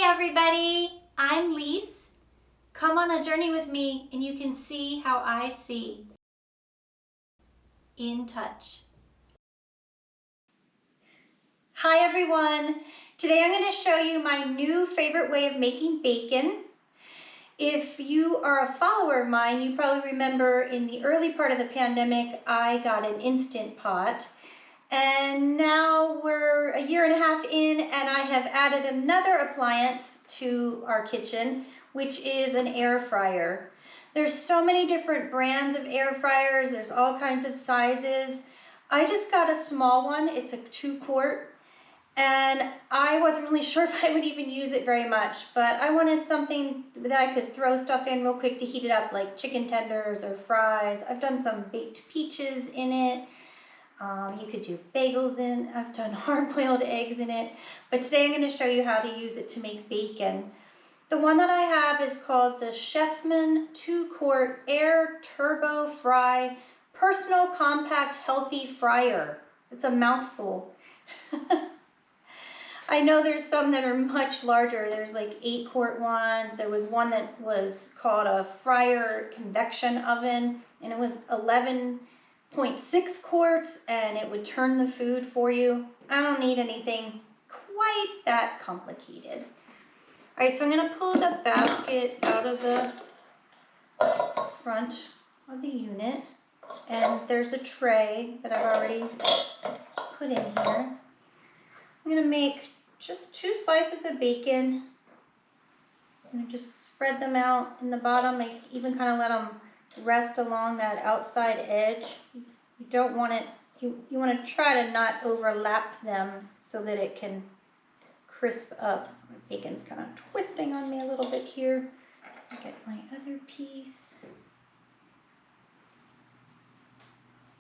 everybody, I'm Lise. Come on a journey with me and you can see how I see. In touch. Hi everyone, today I'm going to show you my new favorite way of making bacon. If you are a follower of mine, you probably remember in the early part of the pandemic I got an Instant Pot. And now we're a year and a half in and I have added another appliance to our kitchen, which is an air fryer. There's so many different brands of air fryers. There's all kinds of sizes. I just got a small one. It's a 2-quart. And I wasn't really sure if I would even use it very much, but I wanted something that I could throw stuff in real quick to heat it up, like chicken tenders or fries. I've done some baked peaches in it. You could do bagels in. I've done hard-boiled eggs in it. But today I'm going to show you how to use it to make bacon. The one that I have is called the Chefman 2-quart Air Turbo Fry Personal Compact Healthy Fryer. It's a mouthful. I know there's some that are much larger. There's like 8-quart ones. There was one that was called a fryer convection oven, and it was 11.6 quarts, and it would turn the food for you. I don't need anything quite that complicated. All right, so I'm gonna pull the basket out of the front of the unit, and there's a tray that I've already put in here. I'm gonna make just 2 slices of bacon. I'm gonna just spread them out in the bottom. I even kind of let them rest along that outside edge. You don't want it, you want to try to not overlap them so that it can crisp up. My bacon's kind of twisting on me a little bit here. I'll get my other piece.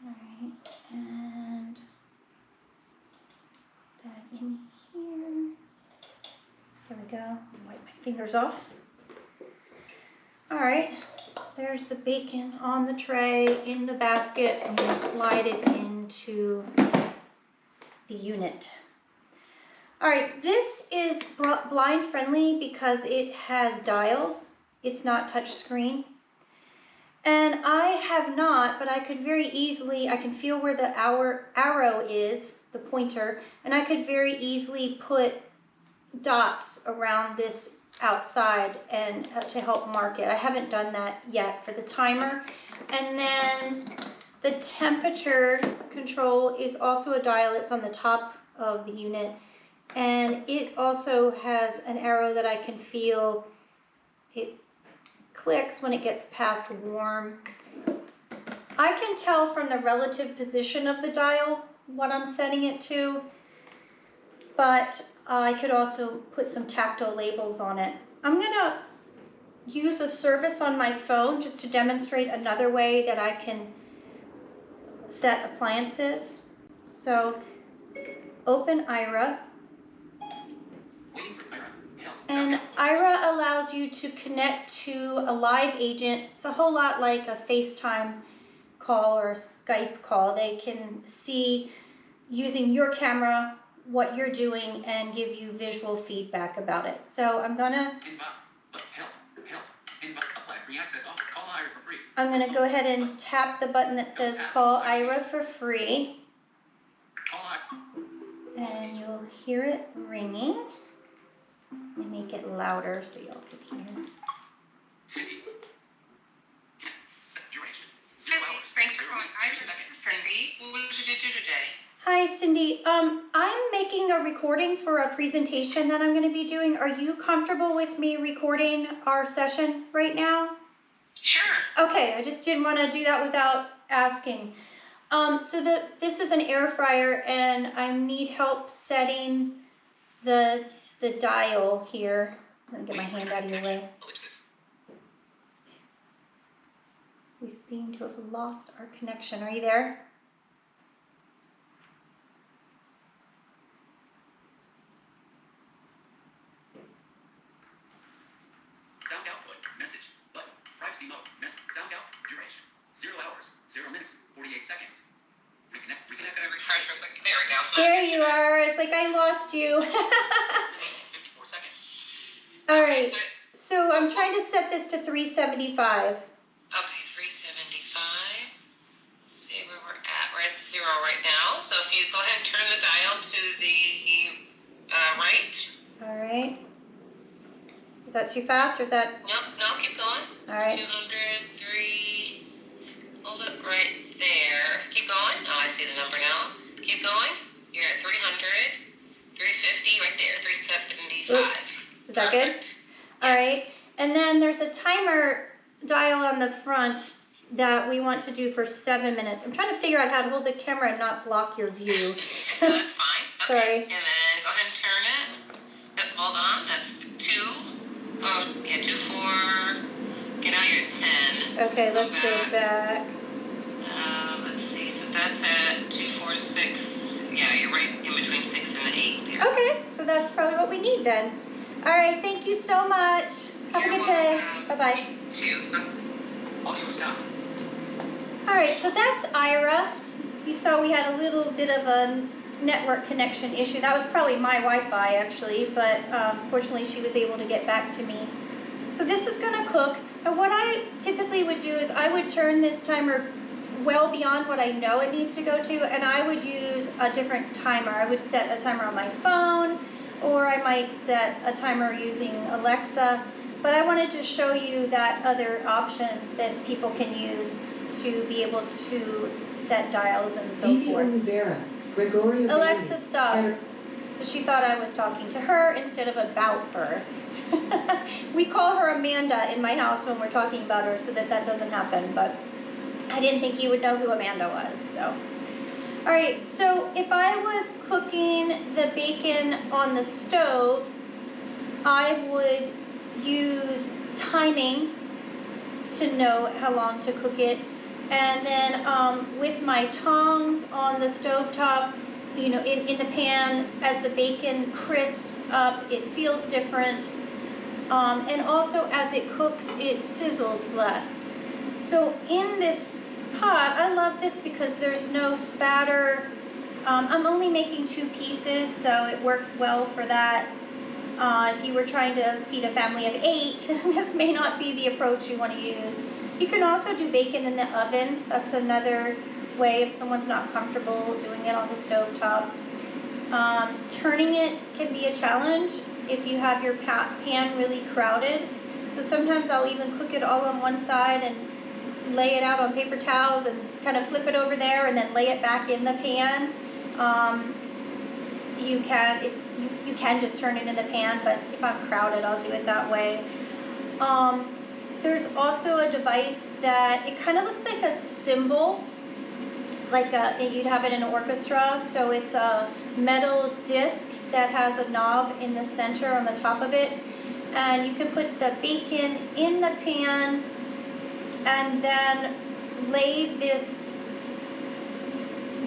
All right, and that in here. There we go. Wipe my fingers off. All right, there's the bacon on the tray in the basket. I'm going to slide it into the unit. All right, this is blind friendly because it has dials. It's not touch screen. And I have not, but I could very easily, I can feel where the arrow is, the pointer, and I could very easily put dots around this outside and to help mark it. I haven't done that yet for the timer. And then the temperature control is also a dial. It's on the top of the unit. And it also has an arrow that I can feel. It clicks when it gets past warm. I can tell from the relative position of the dial what I'm setting it to, but I could also put some tactile labels on it. I'm gonna use a service on my phone just to demonstrate another way that I can set appliances. So, OpenIRA. And Aira allows you to connect to a live agent. It's a whole lot like a FaceTime call or a Skype call. They can see, using your camera, what you're doing and give you visual feedback about it. So I'm gonna go ahead and tap the button that says call Aira for free. And you'll hear it ringing. Let me make it louder so y'all can hear. Cindy. Duration. 0 hours. Thanks for calling Aira. This is Cindy. What should you do today? Hi, Cindy. I'm making a recording for a presentation that I'm going to be doing. Are you comfortable with me recording our session right now? Sure. Okay, I just didn't want to do that without asking. This is an air fryer, and I need help setting the dial here. I'm going to get my hand out of your way. We seem to have lost our connection. Are you there? Sound output. Message. Button. Privacy mode. Message. Sound out. Duration. 0 hours. 0 minutes. 48 seconds. Reconnect. There we go. There you are. It's like I lost you. 54 seconds. All right, so I'm trying to set this to 375. Okay, 375. See where we're at. We're at 0 right now. So if you go ahead and turn the dial to the right. All right. Is that too fast or is that? No, keep going. All right. 200, 3. Hold it right there. Keep going. Oh, I see the number now. Keep going. You're at 300, 350 right there, 375. Oop. Is that good? Perfect. All right. And then there's a timer dial on the front that we want to do for 7 minutes. I'm trying to figure out how to hold the camera and not block your view. No, that's fine. Okay. Sorry. And then go ahead and turn it. Yep, hold on. That's 2. Oh, yeah, 2, 4. Okay, now you're at 10. Okay, let's go back. Let's see. So that's at 2, 4, 6. Yeah, you're right in between 6 and 8 there. Okay, so that's probably what we need then. All right, thank you so much. Have a You're good day. welcome. Bye-bye. 2. Audio stop. All right, so that's Aira. You saw we had a little bit of a network connection issue. That was probably my Wi-Fi actually, but fortunately she was able to get back to me. So this is gonna cook. And what I typically would do is I would turn this timer well beyond what I know it needs to go to, and I would use a different timer. I would set a timer on my phone, or I might set a timer using Alexa. But I wanted to show you that other option that people can use to be able to set dials and so forth. Alexa, stop. So she thought I was talking to her instead of about her. We call her Amanda in my house when we're talking about her so that doesn't happen, but I didn't think you would know who Amanda was, so. All right, so if I was cooking the bacon on the stove, I would use timing to know how long to cook it. And then with my tongs on the stovetop, you know, in the pan, as the bacon crisps up, it feels different. And also as it cooks, it sizzles less. So in this pot, I love this because there's no spatter. I'm only making 2 pieces, so it works well for that. If you were trying to feed a family of 8, this may not be the approach you want to use. You can also do bacon in the oven. That's another way if someone's not comfortable doing it on the stovetop. Turning it can be a challenge if you have your pan really crowded. So sometimes I'll even cook it all on one side and lay it out on paper towels and kind of flip it over there and then lay it back in the pan. You can just turn it in the pan, but if I'm crowded, I'll do it that way. There's also a device that it kind of looks like a cymbal, like you'd have it in an orchestra. So it's a metal disc that has a knob in the center on the top of it, and you can put the bacon in the pan and then lay this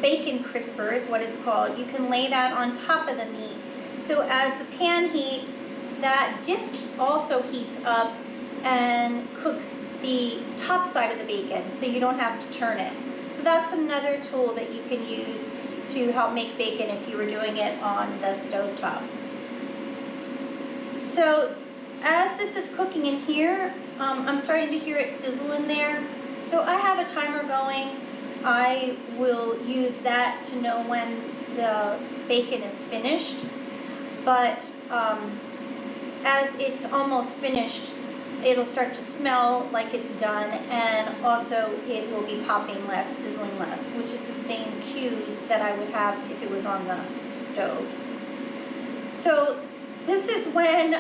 bacon crisper is what it's called. You can lay that on top of the meat. So as the pan heats, that disc also heats up and cooks the top side of the bacon, so you don't have to turn it. So that's another tool that you can use to help make bacon if you were doing it on the stovetop. So as this is cooking in here, I'm starting to hear it sizzle in there. So I have a timer going. I will use that to know when the bacon is finished. But as it's almost finished, it'll start to smell like it's done, and also it will be popping less, sizzling less, which is the same cues that I would have if it was on the stove. So this is when,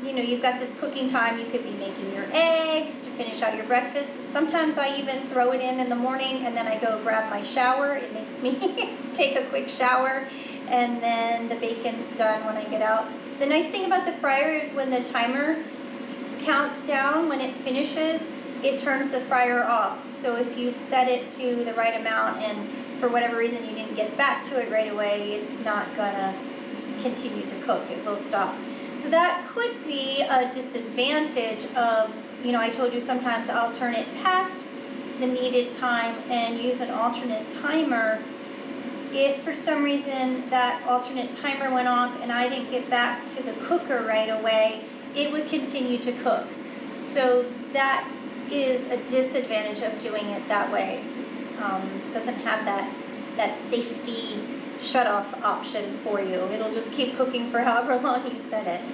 you know, you've got this cooking time. You could be making your eggs to finish out your breakfast. Sometimes I even throw it in the morning and then I go grab my shower. It makes me take a quick shower, and then the bacon's done when I get out. The nice thing about the fryer is when the timer counts down, when it finishes, it turns the fryer off. So if you've set it to the right amount and for whatever reason you didn't get back to it right away, it's not gonna continue to cook. It will stop. So that could be a disadvantage of, you know, I told you sometimes I'll turn it past the needed time and use an alternate timer. If for some reason that alternate timer went off and I didn't get back to the cooker right away, it would continue to cook. So that is a disadvantage of doing it that way. It doesn't have that safety shut-off option for you. It'll just keep cooking for however long you set it.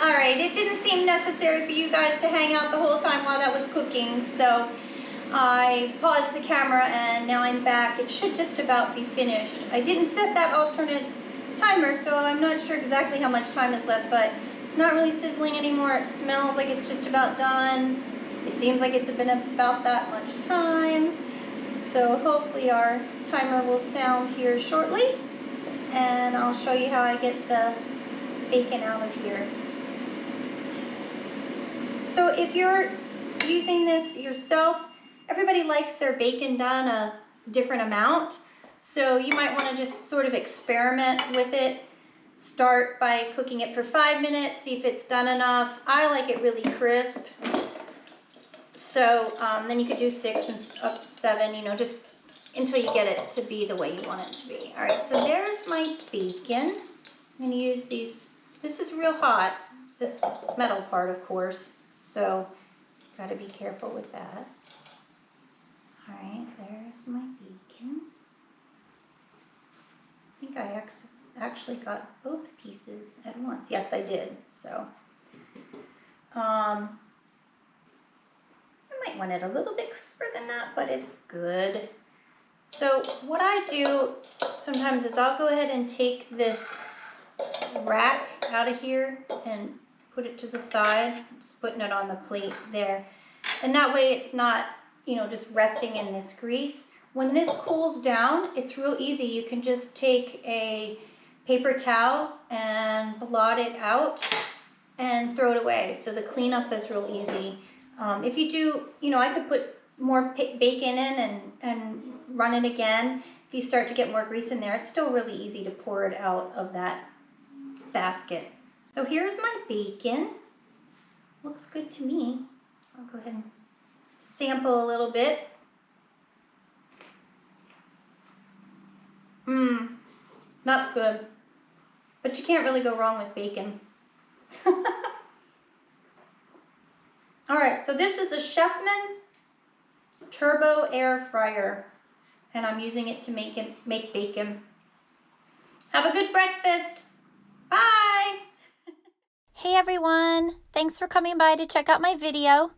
Alright, it didn't seem necessary for you guys to hang out the whole time while that was cooking, so I paused the camera and now I'm back. It should just about be finished. I didn't set that alternate timer, so I'm not sure exactly how much time is left, but it's not really sizzling anymore. It smells like it's just about done. It seems like it's been about that much time. So hopefully our timer will sound here shortly, and I'll show you how I get the bacon out of here. So if you're using this yourself, everybody likes their bacon done a different amount. So you might want to just sort of experiment with it. Start by cooking it for 5 minutes, see if it's done enough. I like it really crisp. So then you could do 6 and up to 7, you know, just until you get it to be the way you want it to be. All right, so there's my bacon. I'm gonna use these, this is real hot, this metal part, of course. So gotta be careful with that. All right, there's my bacon. I think I actually got both pieces at once. Yes, I did. So I might want it a little bit crisper than that, but it's good. So what I do sometimes is I'll go ahead and take this rack out of here and put it to the side, just putting it on the plate there. And that way it's not, you know, just resting in this grease. When this cools down, it's real easy. You can just take a paper towel and blot it out and throw it away. So the cleanup is real easy. If you do, you know, I could put more bacon in and run it again. If you start to get more grease in there, it's still really easy to pour it out of that basket. So here's my bacon. Looks good to me. I'll go ahead and sample a little bit. That's good. But you can't really go wrong with bacon. All right, so this is the Chefman Turbo Air Fryer, and I'm using it to make bacon. Have a good breakfast. Bye. Hey everyone, thanks for coming by to check out my video.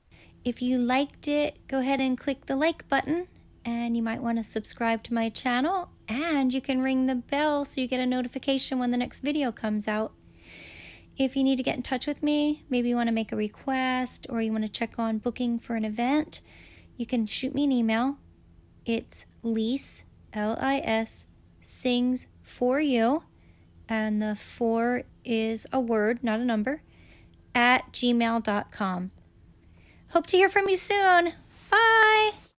If you liked it, go ahead and click the like button, and you might want to subscribe to my channel, and you can ring the bell so you get a notification when the next video comes out. If you need to get in touch with me, maybe you want to make a request or you want to check on booking for an event, you can shoot me an email. It's Lise, L-I-S, sings for you, and the 4 is a word, not a number, @gmail.com. Hope to hear from you soon. Bye!